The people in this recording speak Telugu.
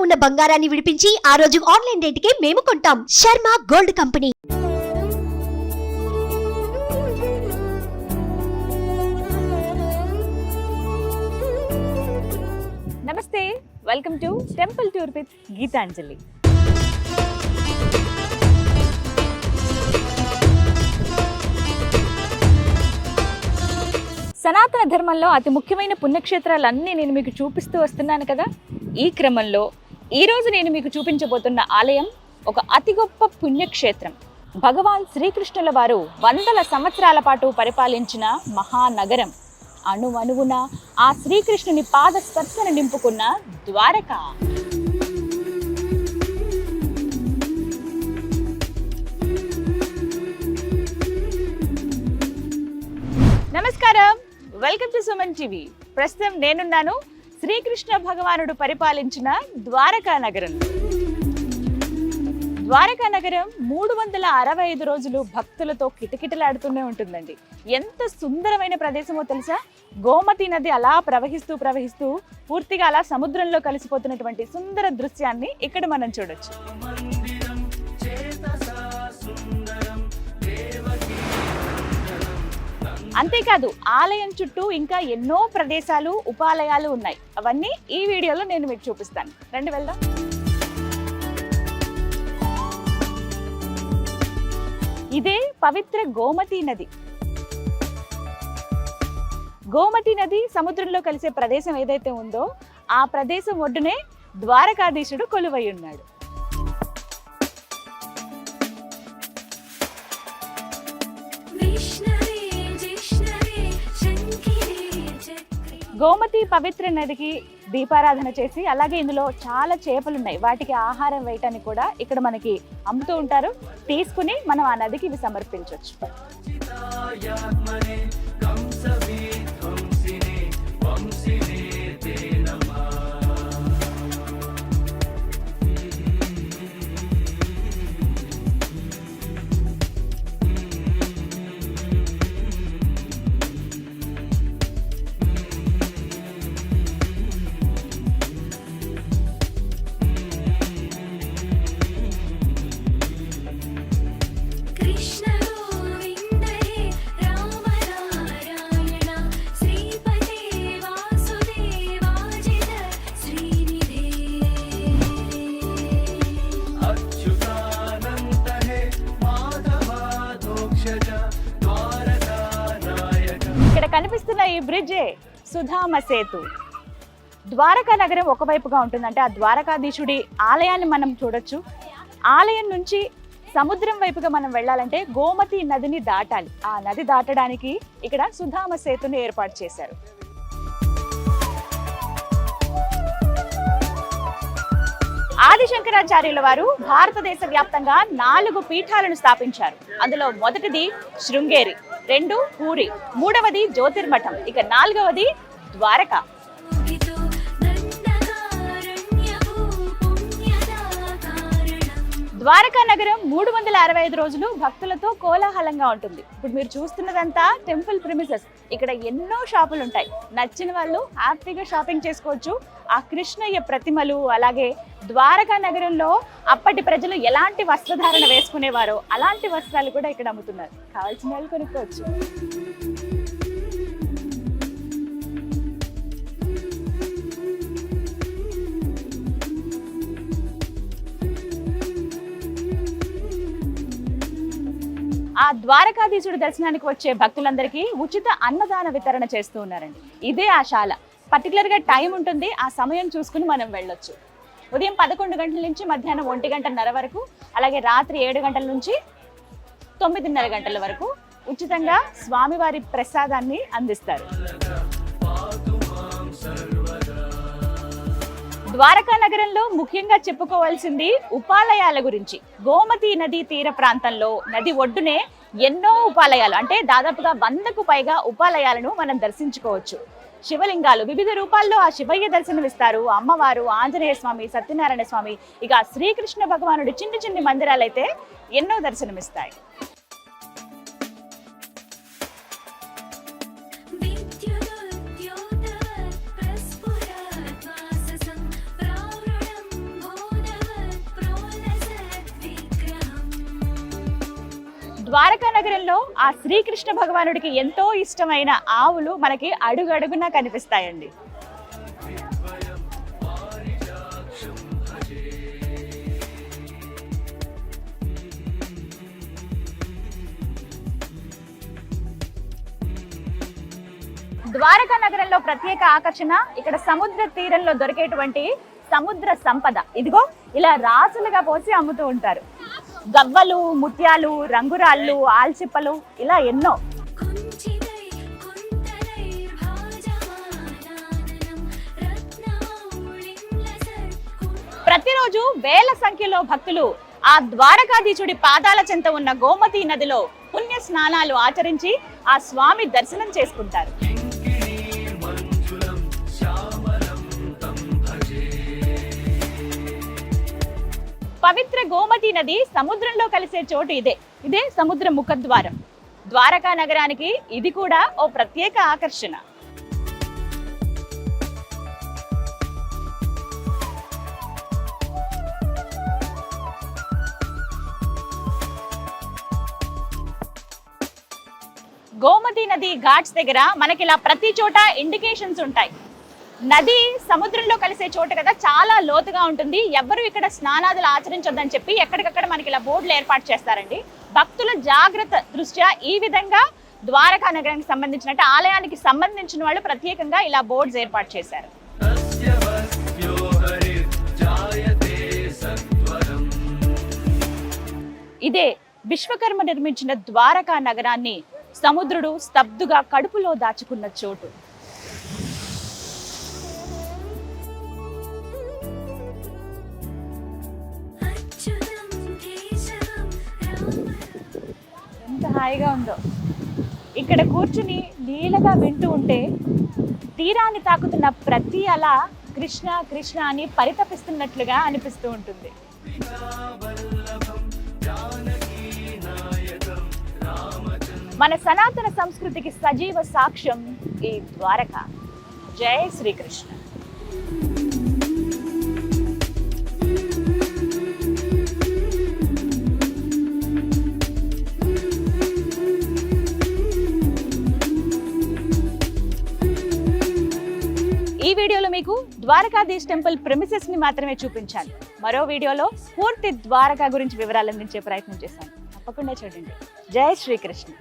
ఉన్న బంగారాన్ని విడిపించి ఆ రోజు ఆన్లైన్ రేటుకే మేము కొంటాం. Sharma gold company. నమస్తే, welcome to temple tour with Geetanjali. సనాతన ధర్మంలో అతి ముఖ్యమైన పుణ్యక్షేత్రాలన్నీ నేను మీకు చూపిస్తూ వస్తున్నాను కదా. ఈ క్రమంలో ఈరోజు నేను మీకు చూపించబోతున్న ఆలయం ఒక అతి గొప్ప పుణ్యక్షేత్రం. భగవాన్ శ్రీకృష్ణుల వారు వందల సంవత్సరాల పాటు పరిపాలించిన మహానగరం. అణువణువున ఆ శ్రీకృష్ణుని పాద స్పర్శను నింపుకున్న ద్వారక. నమస్కారం, వెల్కమ్ టు సుమన్ టీవీ. ప్రస్తుతం నేనున్నాను శ్రీకృష్ణ భగవానుడు పరిపాలించిన ద్వారకా నగరం. ద్వారకా నగరం 365 రోజులు భక్తులతో కిటకిటలాడుతూనే ఉంటుందండి. ఎంత సుందరమైన ప్రదేశమో తెలుసా? గోమతి నది అలా ప్రవహిస్తూ పూర్తిగా అలా సముద్రంలో కలిసిపోతున్నటువంటి సుందర దృశ్యాన్ని ఇక్కడ మనం చూడొచ్చు. అంతేకాదు, ఆలయం చుట్టూ ఇంకా ఎన్నో ప్రదేశాలు, ఉపాలయాలు ఉన్నాయి. అవన్నీ ఈ వీడియోలో నేను మీకు చూపిస్తాను. రండి వెళ్దాం. ఇదే పవిత్ర గోమతి నది. గోమతి నది సముద్రంలో కలిసే ప్రదేశం ఏదైతే ఉందో ఆ ప్రదేశం ఒడ్డునే ద్వారకాధీశుడు కొలువై ఉన్నాడు. గోమతి పవిత్ర నదికి దీపారాధన చేసి, అలాగే ఇందులో చాలా చేపలు ఉన్నాయి. వాటికి ఆహారం వేయటానికి కూడా ఇక్కడ మనకి అమ్ముతూ ఉంటారు. తీసుకుని మనం ఆ నదికి ఇవి సమర్పించవచ్చు. కనిపిస్తున్న ఈ బ్రిడ్జే సుధామ సేతు. ద్వారకా నగరం ఒకవైపుగా ఉంటుందంటే ఆ ద్వారకాధీశుడి ఆలయాన్ని మనం చూడొచ్చు. ఆలయం నుంచి సముద్రం వైపుగా మనం వెళ్ళాలంటే గోమతి నదిని దాటాలి. ఆ నది దాటడానికి ఇక్కడ సుధామ సేతుని ఏర్పాటు చేశారు. ఆదిశంకరాచార్యుల వారు భారతదేశ వ్యాప్తంగా 4 పీఠాలను స్థాపించారు. అందులో మొదటిది శృంగేరి, 2 పూరి, 3వది జ్యోతిర్మఠం, ఇక 4వది ద్వారక. ద్వారకా నగరం 365 రోజులు భక్తులతో కోలాహలంగా ఉంటుంది. ఇప్పుడు మీరు చూస్తున్నదంతా టెంపుల్ ప్రిమిసెస్. ఇక్కడ ఎన్నో షాపులు ఉంటాయి. నచ్చిన వాళ్ళు హ్యాపీగా షాపింగ్ చేసుకోవచ్చు. ఆ కృష్ణయ్య ప్రతిమలు, అలాగే ద్వారకా నగరంలో అప్పటి ప్రజలు ఎలాంటి వస్త్రధారణ వేసుకునేవారో అలాంటి వస్త్రాలు కూడా ఇక్కడ అమ్ముతున్నారు. కావాల్సిన వాళ్ళు కొనుక్కోవచ్చు. ఆ ద్వారకాధీశుడి దర్శనానికి వచ్చే భక్తులందరికీ ఉచిత అన్నదాన వితరణ చేస్తూ ఉన్నారండి. ఇదే ఆ శాల. పర్టికులర్గా టైం ఉంటుంది, ఆ సమయం చూసుకుని మనం వెళ్ళొచ్చు. ఉదయం 11 గంటల నుంచి మధ్యాహ్నం 1:30 వరకు, అలాగే రాత్రి 7 గంటల నుంచి 9:30 గంటల వరకు ఉచితంగా స్వామివారి ప్రసాదాన్ని అందిస్తారు. ద్వారకా నగరంలో ముఖ్యంగా చెప్పుకోవాల్సింది ఉపాలయాల గురించి. గోమతి నది తీర ప్రాంతంలో నది ఒడ్డునే ఎన్నో ఉపాలయాలు, అంటే దాదాపుగా 100కు పైగా ఉపాలయాలను మనం దర్శించుకోవచ్చు. శివలింగాలు వివిధ రూపాల్లో ఆ శివయ్య దర్శనమిస్తారు. అమ్మవారు, ఆంజనేయ స్వామి, సత్యనారాయణ స్వామి, ఇక శ్రీకృష్ణ భగవానుడి చిన్ని మందిరాలు అయితే ఎన్నో దర్శనమిస్తాయి. ద్వారకా నగరంలో ఆ శ్రీకృష్ణ భగవానుడికి ఎంతో ఇష్టమైన ఆవులు మనకి అడుగడుగునా కనిపిస్తాయండి. ద్వారకా నగరంలో ప్రత్యేక ఆకర్షణ ఇక్కడ సముద్ర తీరంలో దొరికేటువంటి సముద్ర సంపద. ఇదిగో ఇలా రాసులుగా పోసి అమ్ముతూ ఉంటారు. గవ్వలు, ముత్యాలు, రంగురాళ్ళు, ఆల్చిప్పలు ఇలా ఎన్నో. ప్రతిరోజు వేల సంఖ్యలో భక్తులు ఆ ద్వారకాధీశుడి పాదాల చెంత ఉన్న గోమతీ నదిలో పుణ్య స్నానాలు ఆచరించి ఆ స్వామి దర్శనం చేసుకుంటారు. పవిత్ర గోమతీ నది సముద్రంలో కలిసే చోటు ఇదే సముద్ర ముఖద్వారం. ద్వారకా నగరానికి ఇది కూడా ఓ ప్రత్యేక ఆకర్షణ. గోమతీ నది ఘాట్స్ దగ్గర మనకి ఇలా ప్రతి చోట ఇండికేషన్స్ ఉంటాయి. నది సముద్రంలో కలిసే చోట కదా, చాలా లోతుగా ఉంటుంది. ఎవ్వరు ఇక్కడ స్నానాదులు ఆచరించొద్దని చెప్పి ఎక్కడికక్కడ మనకి ఇలా బోర్డులు ఏర్పాటు చేస్తారండి. భక్తుల జాగ్రత్త దృష్ట్యా ఈ విధంగా ద్వారకా నగరానికి సంబంధించిన ఆలయానికి సంబంధించిన వాళ్ళు ప్రత్యేకంగా ఇలా బోర్డ్స్ ఏర్పాటు చేశారు. ఇదే విశ్వకర్మ నిర్మించిన ద్వారకా నగరాన్ని సముద్రుడు స్తబ్దుగా కడుపులో దాచుకున్న చోటు. ఎంత హాయిగా ఉందో ఇక్కడ కూర్చుని నీళ్ళగా వింటూ ఉంటే తీరాన్ని తాకుతున్న ప్రతి అల కృష్ణ కృష్ణ అని పరితపిస్తున్నట్లుగా అనిపిస్తూ ఉంటుంది. మన సనాతన సంస్కృతికి సజీవ సాక్ష్యం ఈ ద్వారక. జై శ్రీకృష్ణ. ఈ వీడియోలో మీకు ద్వారకాధీశ్ టెంపుల్ ప్రెమిసెస్ ని మాత్రమే చూపించాను. మరో వీడియోలో పూర్తి ద్వారకా గురించి వివరాలు అందించే ప్రయత్నం చేశాను. తప్పకుండా చూడండి. జై శ్రీకృష్ణ.